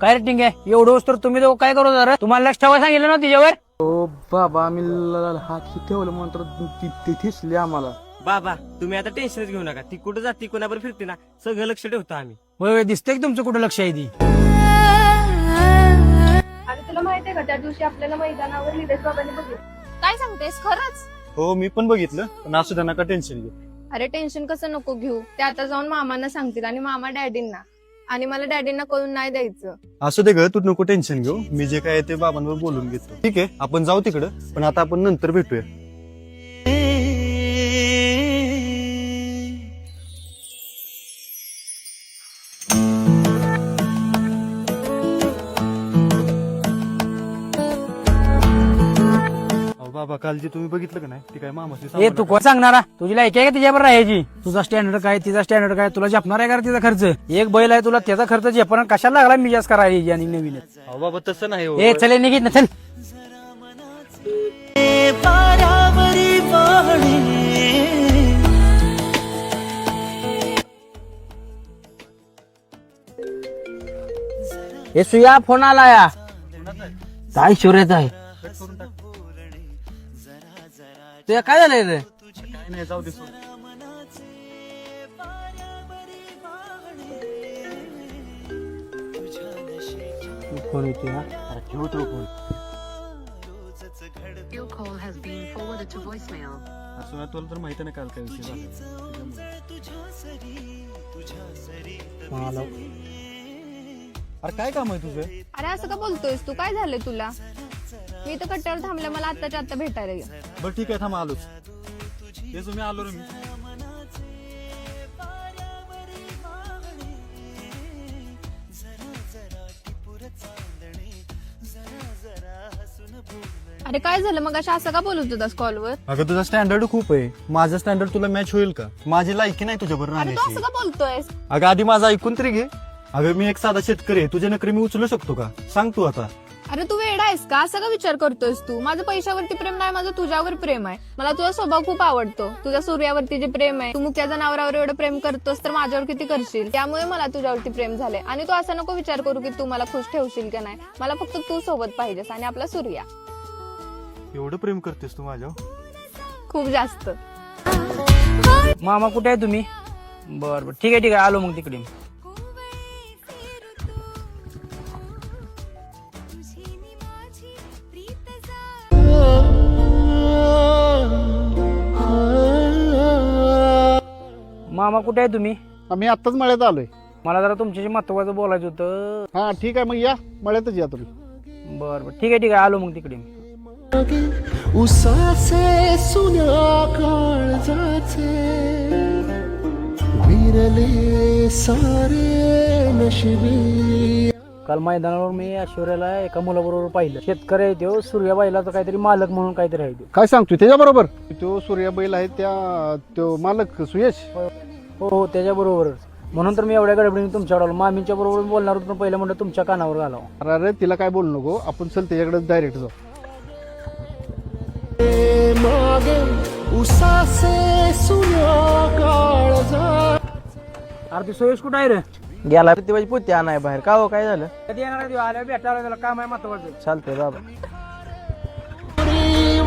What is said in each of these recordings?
काय रेटिंग आहे एवढं वस्तू तुम्ही दोघं काय करू जरा तुम्हाला लक्ष ठेवायला सांगितलं ना तिच्यावर. ओ बाबा आम्ही हात ठेवलं म्हणून तिथेचली आम्हाला. बाबा तुम्ही आता टेन्शनच घेऊ नका. ती कुठं जाते कोणावर फिरते ना सगळं लक्ष ठेवतो आम्ही. होय दिसतंय की तुमचं कुठं लक्ष आहे ती. आणि तुला माहितीये का त्या दिवशी आपल्याला मैदानावर निलेश बाबांनी बघितलं. काय सांगतेस खरंच? हो मी पण बघितलं, पण असू द्या नका टेन्शन घेऊ. अरे टेन्शन कसं नको घेऊ, ते आता जाऊन मामांना सांगतील आणि मामा डॅडींना, आणि मला डॅडींना कळून नाही द्यायचं. असू दे ग, तू नको टेन्शन घेऊ. मी जे काय आहे ते बाबांवर बोलून घेतो. ठीक आहे आपण जाऊ तिकडं, पण आता आपण नंतर भेटूया. बाबा काल जे तुम्ही बघितलं का नाही ते काय मामाची ए तू कोण सांगणारा तुझी लायकी आहे का तिच्यावर राहायची. तुझा स्टँडर्ड काय तिचा स्टँडर्ड काय तुला झेपणार आहे का तिचा खर्च. एक बैल आहे तुला त्याचा खर्च झेपणार कशाला लागला मी जास्त करायची आणि नवीनच. बाबा तसं नाही हो. ए चल निघित ना चल. हे सुया फोन आला या काय शोर्याचा आहे. ते काय झालंय रे. काय नाही जाऊ दे सोड. फोन येते ना ठेव तो phone. Your call has been forwarded to voicemail. असं नाही तुला तर माहिती नाही काल काय विषय झाला. अरे काय काम आहे तुझं. अरे असं का बोलतोयस तू, काय झालंय तुला? मी तर कट्ट्यावर थांबलं, मला आत्ताच्या आत्ता भेटायला ये. बरं ठीक आहे थांब आलोच. ते तुम्ही आलो रे मी. अरे काय झालं मग असं का बोलत होतास कॉलवर? अगं तुझा स्टँडर्ड खूप आहे. माझं स्टँडर्ड तुला मॅच होईल का. माझी लायकी नाही तुझ्याबरोबर अरे तू राहण्याची. असं का बोलतोयस? अगं आधी माझं ऐकून तरी घे. अगं मी एक साधा शेतकरी आहे, तुझ्या नोकरी मी उचलू शकतो का सांग तू आता. अरे तू वेडा आहेस का, असं का विचार करतोयस तू? माझं पैशावरती प्रेम नाही, माझं तुझ्यावर प्रेम आहे. मला तुझा स्वभाव खूप आवडतो. तुझ्या सूर्यावरती जे प्रेम आहे, तू मुक्या जनावरावर एवढं प्रेम करतोस तर माझ्यावर किती करशील. त्यामुळे मला तुझ्यावरती प्रेम झालंय. आणि तू असं नको विचार करू की तू मला खुश ठेवशील का नाही. मला फक्त तू सोबत पाहिजेस आणि आपला सूर्या. एवढं प्रेम करतेस तू माझ्यावर. खूप जास्त. मामा कुठे आहे तुम्ही. बर बर ठीक आहे आलो मग तिकडे. मामा कुठे आहे तुम्ही. आम्ही आत्ताच मळ्यात आलोय. मला जरा तुमच्याशी महत्वाचं बोलायचं होतं. हा ठीक आहे मग या मळ्यातच या तुम्ही. बर बर ठीक आहे आलो मग तिकडे. उसाचे सुन्या काळजाचे विरले सारे नशिबी. काल मैदानावर मी ऐश्वर्याला एका मुलाबरोबर पाहिलं. शेतकरी आहे तो सूर्याबाईलाचा काहीतरी मालक म्हणून काहीतरी आहे तो. काय सांगतोय त्याच्या बरोबर. तो सूर्या बैल आहे तो मालक सुयश. हो हो त्याच्या बरोबरच. म्हणून तर मी एवढ्या गडबडीने तुमच्याकडे आलो. मामींच्या बरोबर बोलणार होतो पण पहिलं म्हणलं तुमच्या कानावर घालावं. अरे तिला काय बोलू नको, आपण चल त्याच्याकडे डायरेक्ट जाऊ. मागे उसाचे सुन्या काळजा. अरे ती सुयश कुठं आहे रे. गेला प्रतिभाची पोती आणाय बाहेर. का हो काय झालं. कधी येणार आहे आल्या भेटायला त्याला काम आहे महत्वाचं. चालतंय बाबा.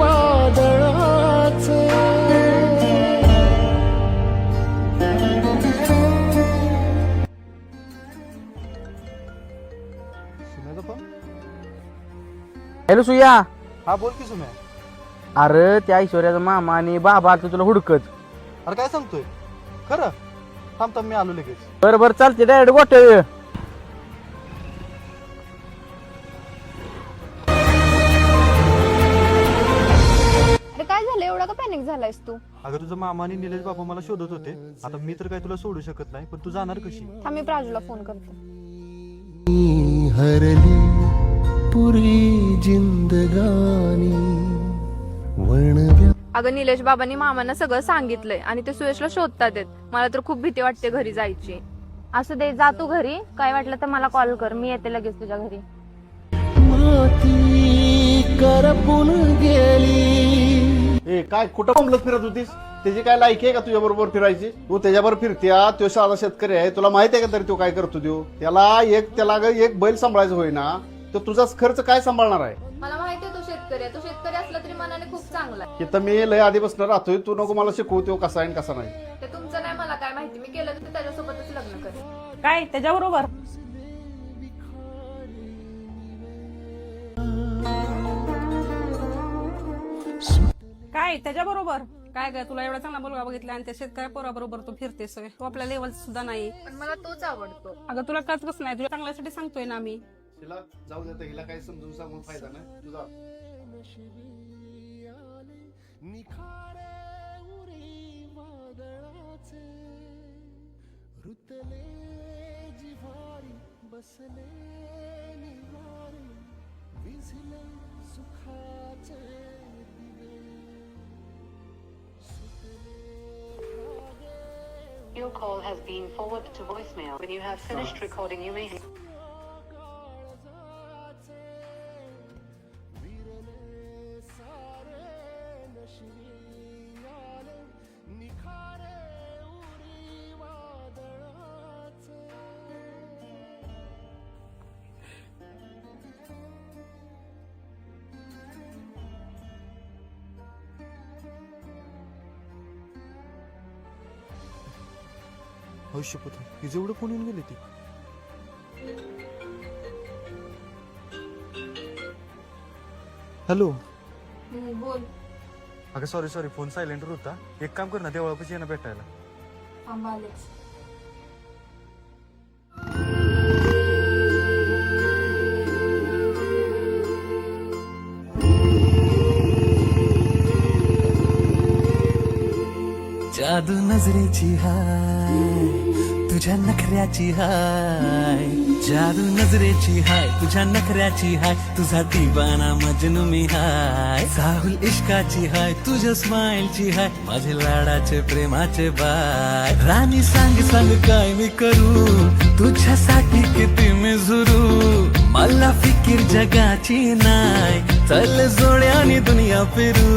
वादळाचे हॅलो सुया. हा बोल की सुम्या. अरे त्या ऐश्वर्याचा मामा आणि बाबा आता तुला हुडकत. अरे काय सांगतोय खरं. थांब मी आलो लगेच. बरं बरं चालते डायरेक्ट गोटे. अरे काय झालं, एवढा का पॅनिक झालायस तू? अगं तुझा मामा आणि निलेश बाबा मला शोधत होते. आता मी तर काय तुला सोडू शकत नाही, पण तू जाणार कशी. थांब मी प्राजूला फोन करते. हरली पुरी जिंदगानी वणव्या. अगं निलेश बाबांनी मामांना सगळं सांगितलंय आणि ते सुयशला शोधतात आहेत. मला तर खूप भीती वाटते घरी जायची. असं दे, जा तू घरी. काय वाटलं तर मला कॉल कर, मी येते लगेच तुझ्या घरी. माती करपून गेली. ए काय कुठं बोंबलत फिरत होतीस. त्याची काय लायकी आहे का तुझ्या बरोबर फिरायची? तू त्याच्याबरोबर फिरत्या, तो साधा शेतकरी आहे, तुला माहिती आहे का तरी तो काय करतो? त्याला एक बैल सांभाळायचं होईना, तर तुझा खर्च काय सांभाळणार आहे? मला माहितीये तू शेतकरी आहे. तू शेतकरी असला तरी मनाने खूप चांगला आहे. इथं मी लय आधीपासून राहतोय, तू नको मला शिकवू तो कसा आहे आणि कसा नाही. ते तुमचं नाही मला काय माहिती. मी केलं तर त्याच्यासोबतच लग्न करेन. काय त्याच्याबरोबर? काय त्याच्याबरोबर? काय काय तुला एवढा चांगला मुलगा बघितला आणि त्या शेतकऱ्या पोराबरोबर तू फिरतेस? तो आपल्या लेवल सुद्धा नाही. पण मला तोच आवडतो. अगं तुला कळतच नाही. तुझ्या चांगल्यासाठी सांगतोय ना मी. तिला जाऊ देत, हिला काय समजून सांगून फायदा नाही तुझा. Your call has been forwarded to voicemail. When you have finished recording, you may शपथ, हिचं एवढं फोन येऊन गेले ती. हॅलो. बोल. अगं सॉरी फोन सायलेंटवर होता. एक काम कर ना, देवळापाशी ये ना भेटायला. आंबालेच. जादू नजरेची हाय, तुझ्या नखऱ्याची हाय. जादू नजरेची हाय, तुझ्या नखऱ्याची हाय. तुझा दिवाना मजनू मी हाय. साहुल इश्काची हाय, तुझ्या स्माइलची हाय. माझे लाडाचे प्रेमाचे बाय. राणी सांग काय मी करू, तुझ्यासाठी किती मी झुरू. मला फिकीर जगाची नाय, चल जोड्याने दुनिया फिरू.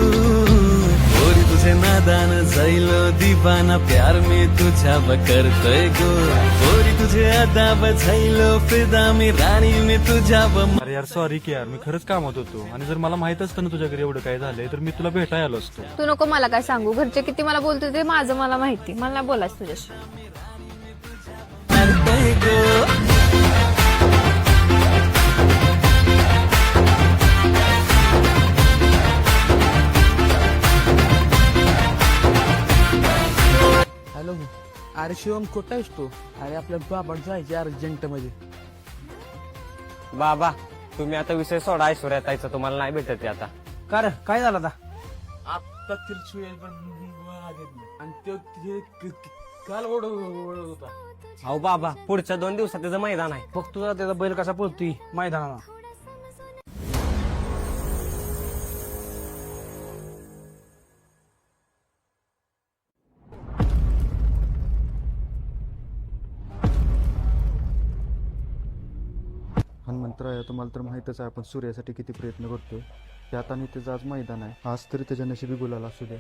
गोरी तुझे नादान जायलो दिवाना, प्यार मी तुझ्यावर करतोय गो. गोरी तुझे अदाब जायलो फिदा, मी राणी मी तुझ्यावर. अरे यार सॉरी की यार, मी खरंच कामात होतो. आणि जर मला माहित असतं ना तुझ्या घरी एवढं काय झालंय, तर मी तुला भेटायला आलो असतो. तू नको मला काय सांगू. घरचे किती मला बोलतो ते माझं मला माहिती. मला नाही बोलायचं तुझ्याशी. हॅलो. अरे शिवम, कुठं आहेस तू? अरे आपल्या बाबा जायचे अर्जंट मध्ये. बाबा तुम्ही आता विषय सोडा. ऐश्वर्या ताईचा तुम्हाला नाही भेटत आता. का रे, काय झालं आता? आता तिरछू आणि तो काल ओढ होता. अहो बाबा, पुढच्या 2 दिवसात त्याचं मैदान आहे. बघ तुझा त्याचा बैल कसा पळतोय मैदानाला. हनुमंतराया, तुम्हाला तर माहितच आहे आपण सूर्यासाठी किती प्रयत्न करतोय. त्यात आणि त्याचं आज मैदान आहे. आज तरी त्याच्या नशिबी गुलाल असू द्या.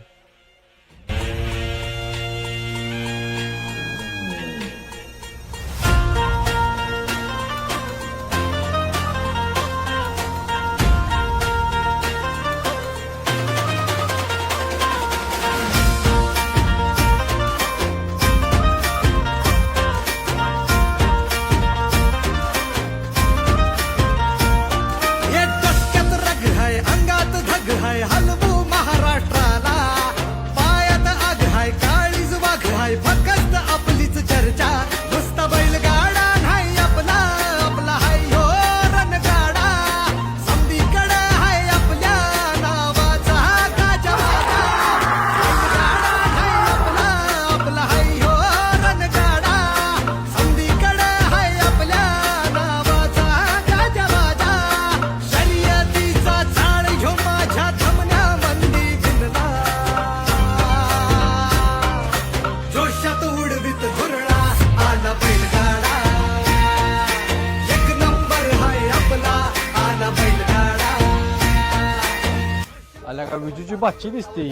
आल्या का विजूची बाची दिसते.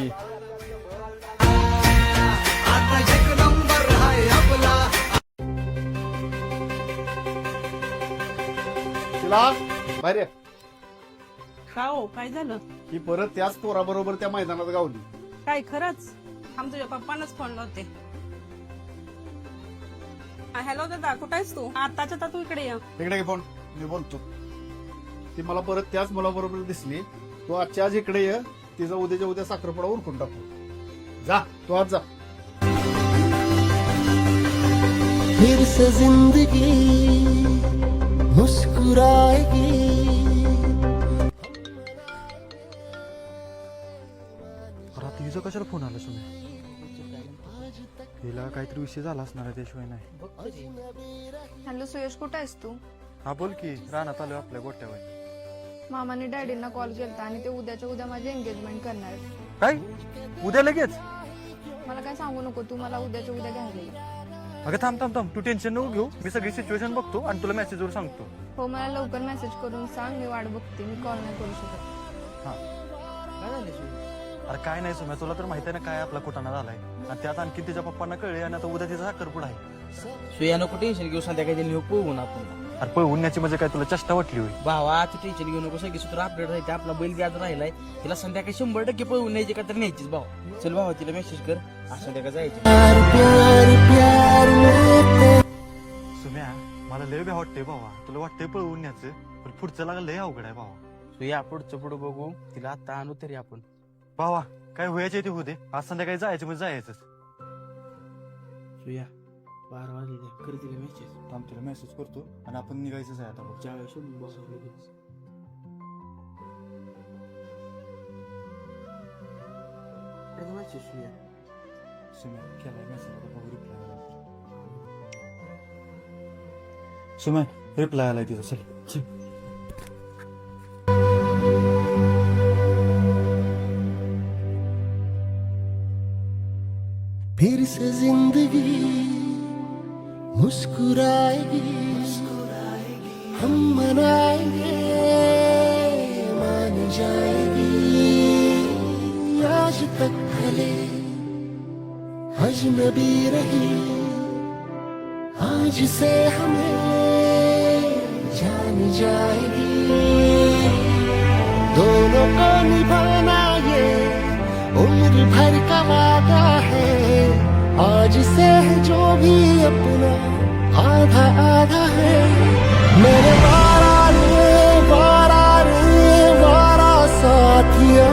शिला बाहेर ये. का हो काय झालं ही परत त्याच पोराबरोबर त्या मैदानात गावली. काय खरंच आम तुझ्या पप्पांनाच फोन लावते. हॅलो दादा कुठं आहेस तू आताच्या आता तू इकडे ये. इकडे घे फोन, मी बोलतो. ती मला परत त्याच मुलाबरोबर दिसली. तू आजच्या आज इकडे ये, तिचा उद्याच्या उद्या साखरपुडा उरकून टाकू. जा तू आज जा. फिर से जिंदगी मुस्कुराएगी. आता हिचं कशाला फोन आला सुने? हिला काहीतरी विषय झाला असणार आहे, त्याशिवाय नाही. हॅलो सुयश कुठं आहेस तू? हा बोल की, रानात आलो आपल्या गोट्यावर. मामाने डॅडींना कॉल केलता आणि ते उद्याच्या उद्या माझी एंगेजमेंट करणार आहेत. काय उद्या लगेच? मला काय सांगू नको, तू मला उद्याच्या उद्या घ्यायला ये. अगं थांब थांब थांब, तू टेन्शन नको घेऊ. मी सगळी सिच्युएशन बघतो आणि तुला मेसेजवर सांगतो. हो मला लवकर मेसेज करून सांग, मी वाट बघते. मी कॉल नाही करू शकत. हा काय झालं सुया? अरे काय नाही सुम्या, तुला तर माहिती आहे ना काय आपला कुटाणा झालाय. आणि त्यात आणखी तिच्या पप्पांना कळले आणि आता उद्या तिचा साखरपुडा आहे. सुया नको टेन्शन घेऊ, संध्याकाळी नेऊ पोहून आपण. अरे पळवण्याची म्हणजे काय, तुला चष्टा वाटली होई? भावा तू टेन्शन घेऊ नको, सगळी सूत्र अपडेट राहते. आपला बैल व्याज राहिलाय, तिला संध्याकाळी 100% पळवून न्यायची का तर न्यायचीच भाऊ. चल भावा तिला मेसेज कर, आज संध्याकाळी जायचं. सुम्या मला लय बी वाटतंय भावा, तुला वाटतंय पळवून न्यायचं, पण पुढचं लागलं लय अवघड आहे भावा. सुया पुढचं पुढं बघू, तिला आता आणू तरी आपण. भावा काय व्हायचे ते होते, आज संध्याकाळी जायचं म्हणजे जायचंच. सुया 12 वाजले, कर तिला मेसेज. थांब तुला मेसेज करतो आणि आपण निघायचंच आहे आता. ज्यावेळेस बसवलं लगेच. मेसेज सुया. सुम्या केलाय मेसेज, बघू रिप्लाय. सुम्या रिप्लाय आलाय तिचा. चल फिर से जिंदगी मुस्कुराएगी. हम मनाएंगे, मान जाएगी. आज तक भले अजनबी रही, आज से हमें जान जाएगी. दोनों को निभाना ये उम्र भर का वादा है. आज से है जो भी अपना आधा आधा है. मेरे वारा रे वारा साथिया.